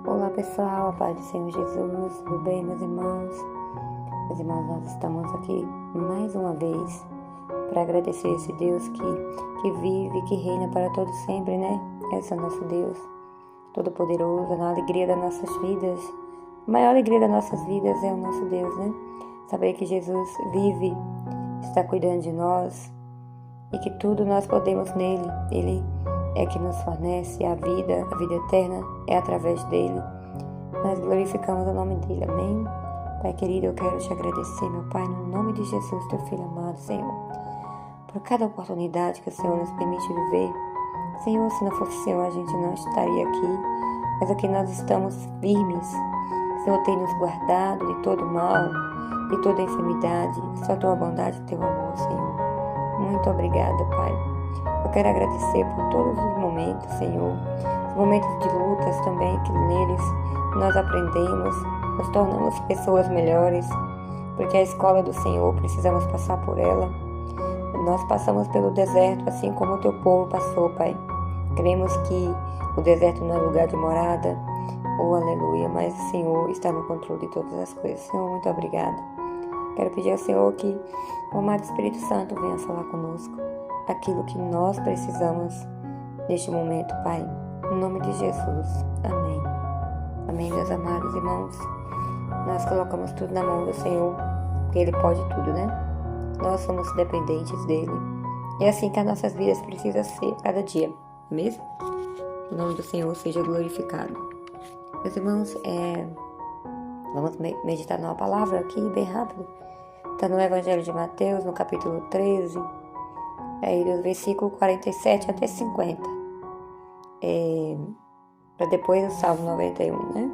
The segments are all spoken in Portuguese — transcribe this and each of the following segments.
Olá pessoal, a paz do Senhor Jesus, tudo bem meus irmãos? Meus irmãos, nós estamos aqui mais uma vez para agradecer esse Deus que vive, que reina para todos sempre, né? Esse é o nosso Deus, todo-poderoso, na alegria das nossas vidas. A maior alegria das nossas vidas é o nosso Deus, né? Saber que Jesus vive, está cuidando de nós e que tudo nós podemos nele. Ele é que nos fornece a vida eterna é através dele. Nós glorificamos o nome dele, amém? Pai querido, eu quero te agradecer, meu Pai, no nome de Jesus, teu Filho amado, Senhor, por cada oportunidade que o Senhor nos permite viver. Senhor, se não fosse o Senhor, a gente não estaria aqui, mas aqui nós estamos firmes. O Senhor tem nos guardado de todo mal, de toda enfermidade, só tua bondade e teu amor, Senhor. Muito obrigada, Pai. Eu quero agradecer por todos os momentos, Senhor, os momentos de lutas também, que neles nós aprendemos, nos tornamos pessoas melhores, porque a escola do Senhor, precisamos passar por ela. Nós passamos pelo deserto, assim como o teu povo passou, Pai. Cremos que o deserto não é lugar de morada, aleluia, mas o Senhor está no controle de todas as coisas. Senhor, muito obrigada. Quero pedir ao Senhor que o amado Espírito Santo venha falar conosco aquilo que nós precisamos neste momento, Pai. Em nome de Jesus. Amém. Amém, meus amados irmãos. Nós colocamos tudo na mão do Senhor, porque Ele pode tudo, né? Nós somos dependentes dEle. E é assim que as nossas vidas precisam ser cada dia, mesmo? O nome do Senhor seja glorificado. Meus irmãos, vamos meditar numa palavra aqui, bem rápido. Está no Evangelho de Mateus, no capítulo 13, do versículo 47 até 50. Para depois o Salmo 91, né?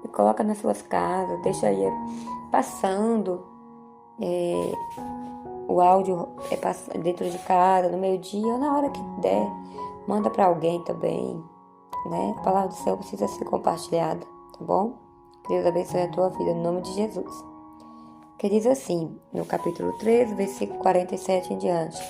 E coloca nas suas casas, deixa aí passando o áudio dentro de casa, no meio-dia, ou na hora que der. Manda para alguém também, né? A palavra do Senhor precisa ser compartilhada, tá bom? Deus abençoe a tua vida, em nome de Jesus. Que diz assim, no capítulo 13, versículo 47 em diante,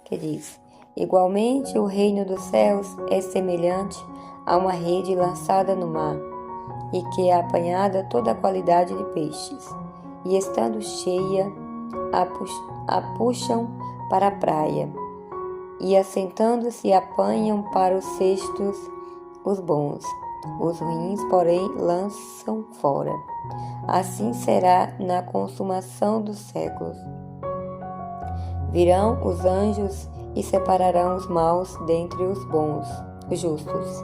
que diz: igualmente o reino dos céus é semelhante a uma rede lançada no mar, e que é apanhada toda a qualidade de peixes, e estando cheia, a puxam para a praia, e assentando-se apanham para os cestos os bons, os ruins, porém, lançam fora. Assim será na consumação dos séculos. Virão os anjos e separarão os maus dentre os bons, os justos,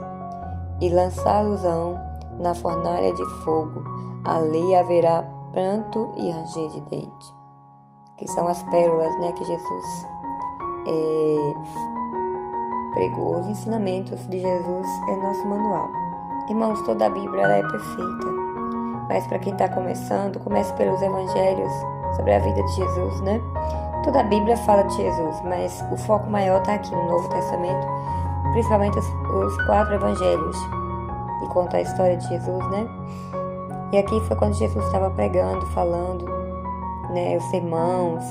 e lançá-los-ão na fornalha de fogo. Ali haverá pranto e ranger de dente. Que são as pérolas, né, que Jesus pregou. Os ensinamentos de Jesus é nosso manual. Irmãos, toda a Bíblia ela é perfeita, mas para quem está começando, comece pelos evangelhos sobre a vida de Jesus, né? Toda a Bíblia fala de Jesus, mas o foco maior está aqui no Novo Testamento, principalmente os 4 evangelhos, que contam a história de Jesus, né? E aqui foi quando Jesus estava pregando, falando, né, os sermãos.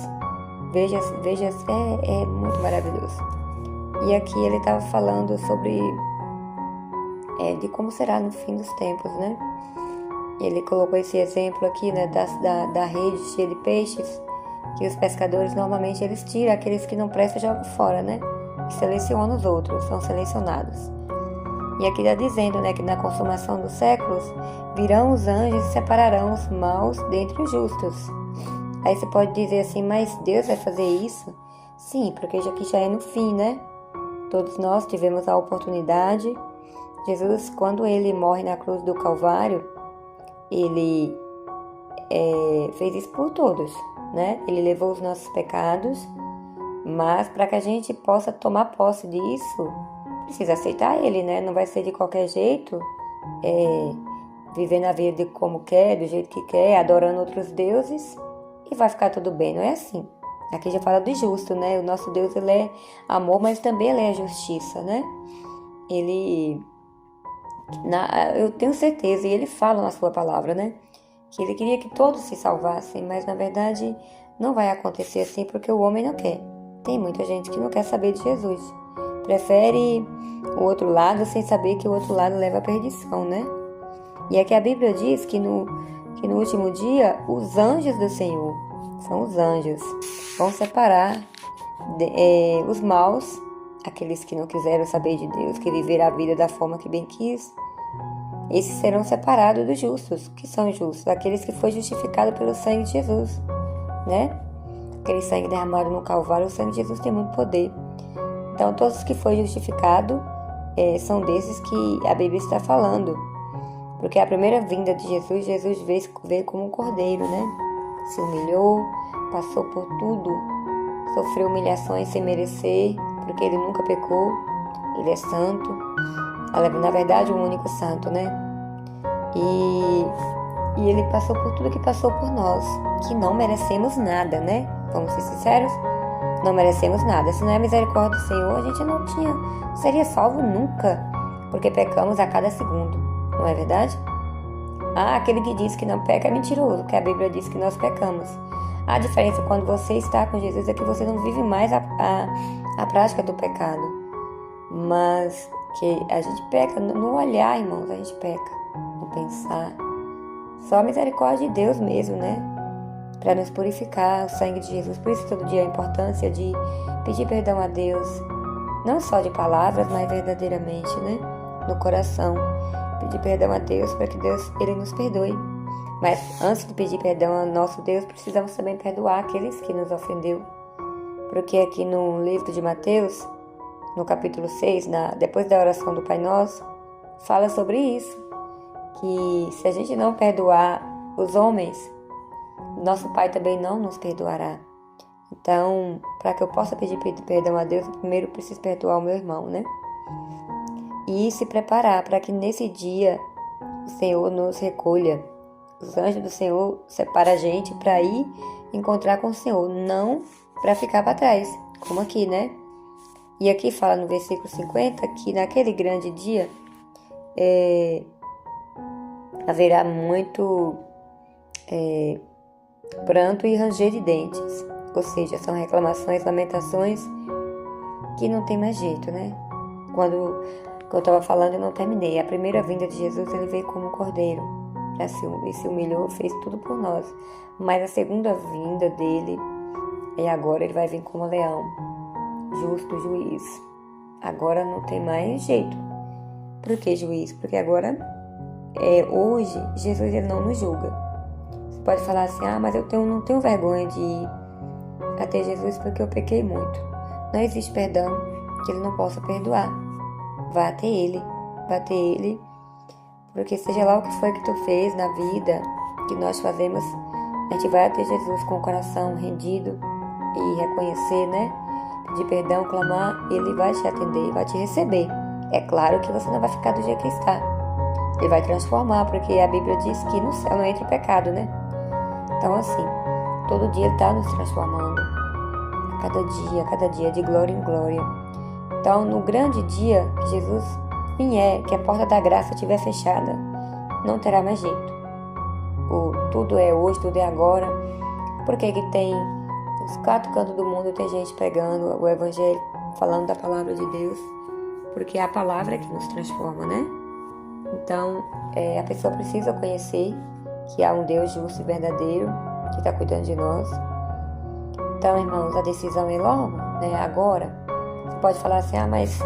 Veja, é muito maravilhoso. E aqui ele estava falando sobre de como será no fim dos tempos, né? Ele colocou esse exemplo aqui, né, da rede cheia de peixes, que os pescadores normalmente eles tiram aqueles que não prestam e jogam fora, né? E selecionam os outros, são selecionados. E aqui está dizendo, né, que na consumação dos séculos virão os anjos e separarão os maus dentre os justos. Aí você pode dizer assim, mas Deus vai fazer isso? Sim, porque aqui já é no fim, né? Todos nós tivemos a oportunidade. Jesus, quando ele morre na cruz do Calvário, ele fez isso por todos, né? Ele levou os nossos pecados, mas para que a gente possa tomar posse disso, precisa aceitar ele, né? Não vai ser de qualquer jeito, vivendo a vida como quer, do jeito que quer, adorando outros deuses, e vai ficar tudo bem, não é assim. Aqui já fala do justo, né? O nosso Deus, ele é amor, mas também ele é justiça, né? Eu tenho certeza, e ele fala na sua palavra, né? Que ele queria que todos se salvassem, mas na verdade não vai acontecer assim porque o homem não quer. Tem muita gente que não quer saber de Jesus. Prefere o outro lado sem saber que o outro lado leva à perdição, né? E aqui a Bíblia diz que no último dia, os anjos do Senhor, são os anjos, vão separar os maus, aqueles que não quiseram saber de Deus, que viveram a vida da forma que bem quis. Esses serão separados dos justos. Que são justos? Aqueles que foram justificados pelo sangue de Jesus, né? Aquele sangue derramado no Calvário, o sangue de Jesus tem muito poder. Então, todos os que foram justificados são desses que a Bíblia está falando. Porque a primeira vinda de Jesus veio como um cordeiro, né? Se humilhou, passou por tudo, sofreu humilhações sem merecer, porque ele nunca pecou, ele é santo, na verdade o único santo, né? E ele passou por tudo que passou por nós, que não merecemos nada, né? Vamos ser sinceros, não merecemos nada. Se não é a misericórdia do Senhor, a gente não seria salvo nunca, porque pecamos a cada segundo, não é verdade? Aquele que diz que não peca é mentiroso, porque a Bíblia diz que nós pecamos. A diferença quando você está com Jesus é que você não vive mais a prática do pecado, mas que a gente peca no olhar, irmãos, a gente peca no pensar. Só a misericórdia de Deus mesmo, né? Para nos purificar, o sangue de Jesus. Por isso todo dia a importância de pedir perdão a Deus, não só de palavras, mas verdadeiramente, né? No coração. Pedir perdão a Deus para que Ele nos perdoe. Mas antes de pedir perdão ao nosso Deus, precisamos também perdoar aqueles que nos ofendeu. Porque aqui no livro de Mateus, no capítulo 6, depois da oração do Pai Nosso, fala sobre isso. Que se a gente não perdoar os homens, nosso Pai também não nos perdoará. Então, para que eu possa pedir perdão a Deus, primeiro eu preciso perdoar o meu irmão, né? E se preparar para que nesse dia o Senhor nos recolha. Os anjos do Senhor separam a gente para ir encontrar com o Senhor, não para ficar para trás, como aqui, né? E aqui fala no versículo 50 que naquele grande dia haverá muito pranto e ranger de dentes. Ou seja, são reclamações, lamentações que não tem mais jeito, né? Quando eu estava falando, eu não terminei. A primeira vinda de Jesus, ele veio como um cordeiro. E se humilhou, fez tudo por nós. Mas a segunda vinda dele, agora ele vai vir como leão, justo juiz. Agora não tem mais jeito. Por que juiz? Porque agora, hoje, Jesus ele não nos julga. Você pode falar assim, mas eu não tenho vergonha de ir até Jesus porque eu pequei muito. Não existe perdão que ele não possa perdoar. Vá até ele, porque seja lá o que foi que tu fez na vida, que nós fazemos, a gente vai até Jesus com o coração rendido e reconhecer, né? Pedir perdão, clamar, ele vai te atender, vai te receber. É claro que você não vai ficar do jeito que está. Ele vai transformar, porque a Bíblia diz que no céu não entra o pecado, né? Então assim, todo dia ele está nos transformando. Cada dia, de glória em glória. Então, no grande dia que Jesus vier, que a porta da graça estiver fechada, não terá mais jeito. Tudo é hoje, tudo é agora. Porque que tem os 4 cantos do mundo, tem gente pregando o Evangelho, falando da palavra de Deus, porque é a palavra que nos transforma, né? Então, a pessoa precisa conhecer que há um Deus justo e verdadeiro que está cuidando de nós. Então, irmãos, a decisão é logo, né? Agora. Você pode falar assim, mas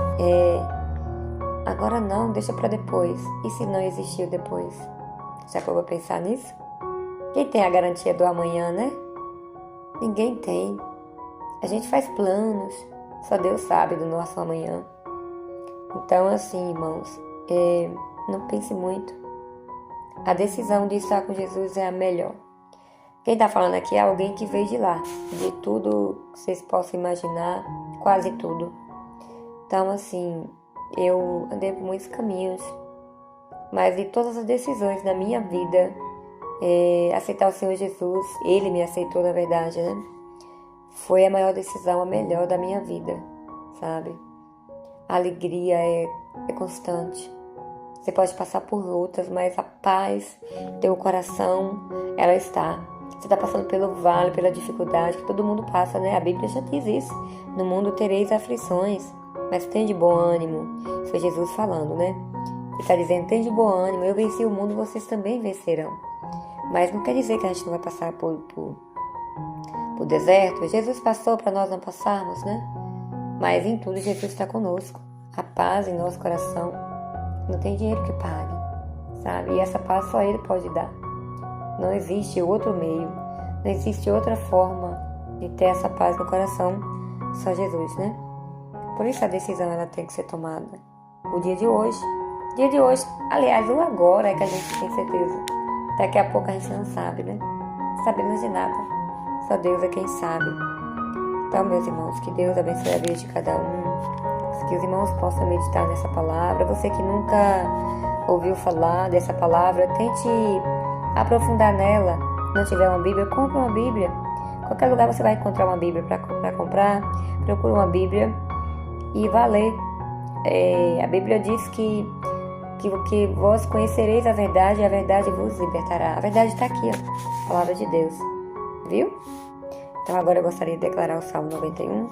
agora não, deixa para depois. E se não existiu depois? Já que eu vou pensar nisso? Quem tem a garantia do amanhã, né? Ninguém tem. A gente faz planos, só Deus sabe do nosso amanhã. Então, assim, irmãos, não pense muito. A decisão de estar com Jesus é a melhor. Quem está falando aqui é alguém que veio de lá, de tudo que vocês possam imaginar, quase tudo. Então, assim, eu andei por muitos caminhos, mas de todas as decisões da minha vida, aceitar o Senhor Jesus, Ele me aceitou, na verdade, né? Foi a maior decisão, a melhor da minha vida, sabe? A alegria é constante. Você pode passar por lutas, mas a paz, teu coração, ela está. Você está passando pelo vale, pela dificuldade, que todo mundo passa, né? A Bíblia já diz isso. No mundo tereis aflições, mas tem de bom ânimo. Isso é Jesus falando, né? está dizendo, tem de bom ânimo, eu venci o mundo, vocês também vencerão. Mas não quer dizer que a gente não vai passar por deserto. Jesus passou para nós não passarmos, né? Mas em tudo Jesus está conosco. A paz em nosso coração não tem dinheiro que pague, sabe? E essa paz só Ele pode dar. Não existe outro meio, não existe outra forma de ter essa paz no coração, só Jesus, né? Por isso a decisão ela tem que ser tomada. O dia de hoje, aliás, o agora é que a gente tem certeza. Daqui a pouco a gente não sabe, né? Não sabemos de nada. Só Deus é quem sabe. Então, meus irmãos, que Deus abençoe a vida de cada um. Que os irmãos possam meditar nessa palavra. Você que nunca ouviu falar dessa palavra, tente aprofundar nela. Não tiver uma Bíblia, compre uma Bíblia. Em qualquer lugar você vai encontrar uma Bíblia para comprar. Procure uma Bíblia e vá ler. A Bíblia diz que vós conhecereis a verdade e a verdade vos libertará. A verdade está aqui, ó, a palavra de Deus. Viu? Então agora eu gostaria de declarar o Salmo 91.